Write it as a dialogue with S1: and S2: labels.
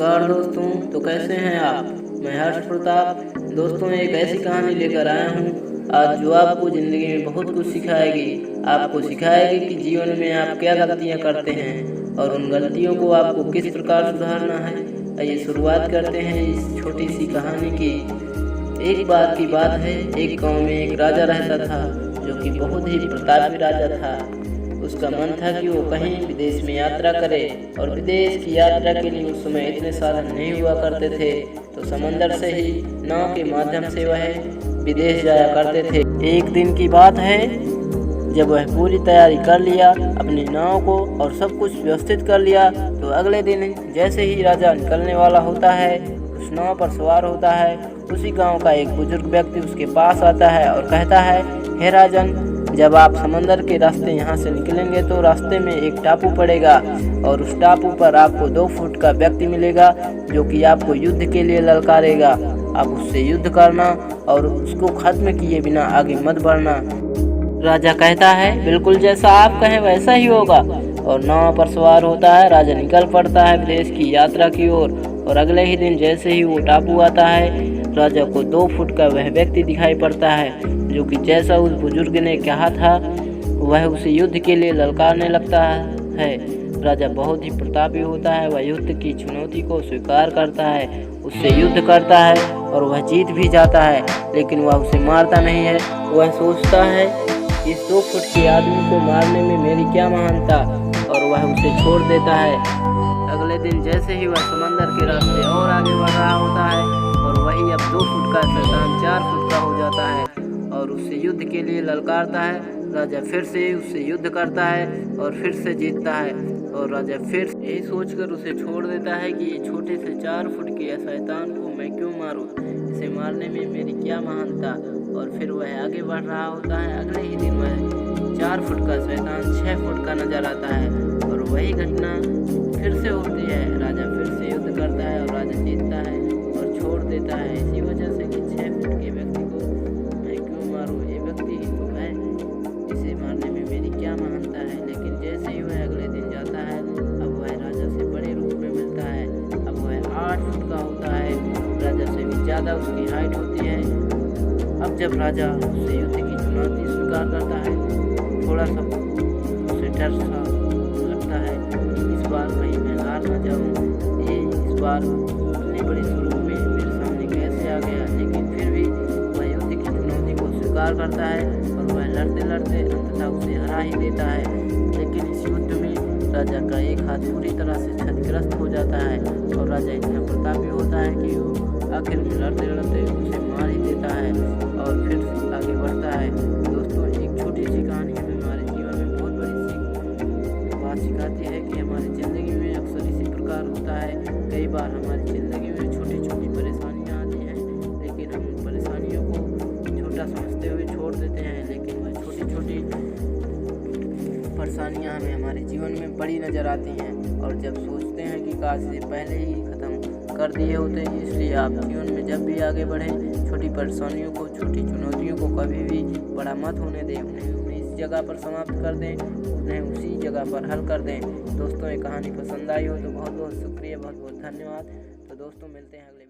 S1: नमस्कार दोस्तों, तो कैसे हैं आप। मैं हर्ष प्रताप दोस्तों एक ऐसी कहानी लेकर आया हूँ आज जो आपको ज़िंदगी में बहुत कुछ सिखाएगी। आपको सिखाएगी कि जीवन में आप क्या गलतियाँ करते हैं और उन गलतियों को आपको किस प्रकार सुधारना है। आइए शुरुआत करते हैं इस छोटी सी कहानी की। एक बार की बात है, एक गांव में एक राजा रहता था जो कि बहुत ही प्रतापी राजा था। उसका मन था कि वो कहीं विदेश में यात्रा करे और विदेश की यात्रा के लिए उस समय इतने साधन नहीं हुआ करते थे, तो समंदर से ही नाव के माध्यम से वह विदेश जाया करते थे। एक दिन की बात है, जब वह पूरी तैयारी कर लिया अपनी नाव को और सब कुछ व्यवस्थित कर लिया, तो अगले दिन जैसे ही राजा निकलने वाला होता है, उस नाव पर सवार होता है, उसी गांव का एक बुजुर्ग व्यक्ति उसके पास आता है और कहता है, हे राजन, जब आप समंदर के रास्ते यहाँ से निकलेंगे तो रास्ते में एक टापू पड़ेगा और उस टापू पर आपको 2 फुट का व्यक्ति मिलेगा जो कि आपको युद्ध के लिए ललकारेगा। आप उससे युद्ध करना और उसको खत्म किए बिना आगे मत बढ़ना। राजा कहता है, बिल्कुल जैसा आप कहें वैसा ही होगा, और नाव पर सवार होता है। राजा निकल पड़ता है विदेश की यात्रा की ओर और अगले ही दिन जैसे ही वो टापू आता है, राजा को 2 फुट का वह व्यक्ति दिखाई पड़ता है जो कि जैसा उस बुजुर्ग ने कहा था वह उसे युद्ध के लिए ललकारने लगता है। राजा बहुत ही प्रतापी होता है, वह युद्ध की चुनौती को स्वीकार करता है, उससे युद्ध करता है और वह जीत भी जाता है, लेकिन वह उसे मारता नहीं है। वह सोचता है इस 2 फुट के आदमी को मारने में मेरी क्या महानता, और वह उसे छोड़ देता है। अगले दिन जैसे ही वह समंदर के रास्ते और आगे बढ़ रहा होता है और वही अब 2 फुट का शैतान 4 फुट का हो जाता है और उससे युद्ध के लिए ललकारता है। राजा फिर से उससे युद्ध करता है और फिर से जीतता है, और राजा फिर यही सोचकर उसे छोड़ देता है कि ये छोटे से 4 फुट के शैतान को मैं क्यों मारूं, इसे मारने में मेरी क्या महानता। और फिर वह आगे बढ़ रहा होता है। अगले ही दिन वह 4 फुट का शैतान 6 फुट का नजर आता है और वही घटना फिर से होती है। राजा फिर से युद्ध करता है और राजा जीतता है और छोड़ देता है, इसी वजह से कि 6 फुट के व्यक्ति को मैं क्यों मारूं, ये व्यक्ति ही तो है, इसे मारने में मेरी क्या महानता है। लेकिन जैसे ही वह अगले दिन जाता है, अब वह राजा से बड़े रूप में मिलता है। अब वह 8 फुट का होता है, राजा से भी ज़्यादा उसकी हाइट होती है। अब जब राजा उससे युद्ध की चुनौती स्वीकार करता है, थोड़ा सा उसे डर सा लगता है कि इस बार कहीं मैं हार ना जाऊँ, ये इस बार इतनी बड़ी स्वरूप में मेरे सामने कैसे आ गया। लेकिन फिर भी वह युद्ध की चुनौती को स्वीकार करता है और वह लड़ते लड़ते अंततः उसे हरा ही देता है। लेकिन इस युद्ध में राजा का एक हाथ पूरी तरह से क्षतिग्रस्त हो जाता है और राजा इतना प्रतापी होता है कि वो आखिर में लड़ते लड़ते उसे मार ही देता है और फिर आगे बढ़ता है। दोस्तों, एक छोटी सी कहानी हमें हमारे जीवन में बहुत बड़ी बात सिखाती है कि हमारी ज़िंदगी में अक्सर इसी प्रकार होता है। कई बार हमारी ज़िंदगी में छोटी छोटी परेशानियाँ आती हैं, लेकिन हम उन परेशानियों को छोटा समझते हुए छोड़ देते हैं, लेकिन वह छोटी छोटी परेशानियाँ हमें हमारे जीवन में बड़ी नज़र आती हैं और जब सोचते हैं कि काश इसे पहले ही ख़त्म कर दिए होते। इसलिए आप जीवन में जब भी आगे बढ़ें, छोटी परेशानियों को, छोटी चुनौतियों को कभी भी बड़ा मत होने दें, उन्हें इस जगह पर समाप्त कर दें, उन्हें उसी जगह पर हल कर दें। दोस्तों, ये कहानी पसंद आई हो तो बहुत बहुत शुक्रिया, बहुत बहुत धन्यवाद। तो दोस्तों, मिलते हैं अगले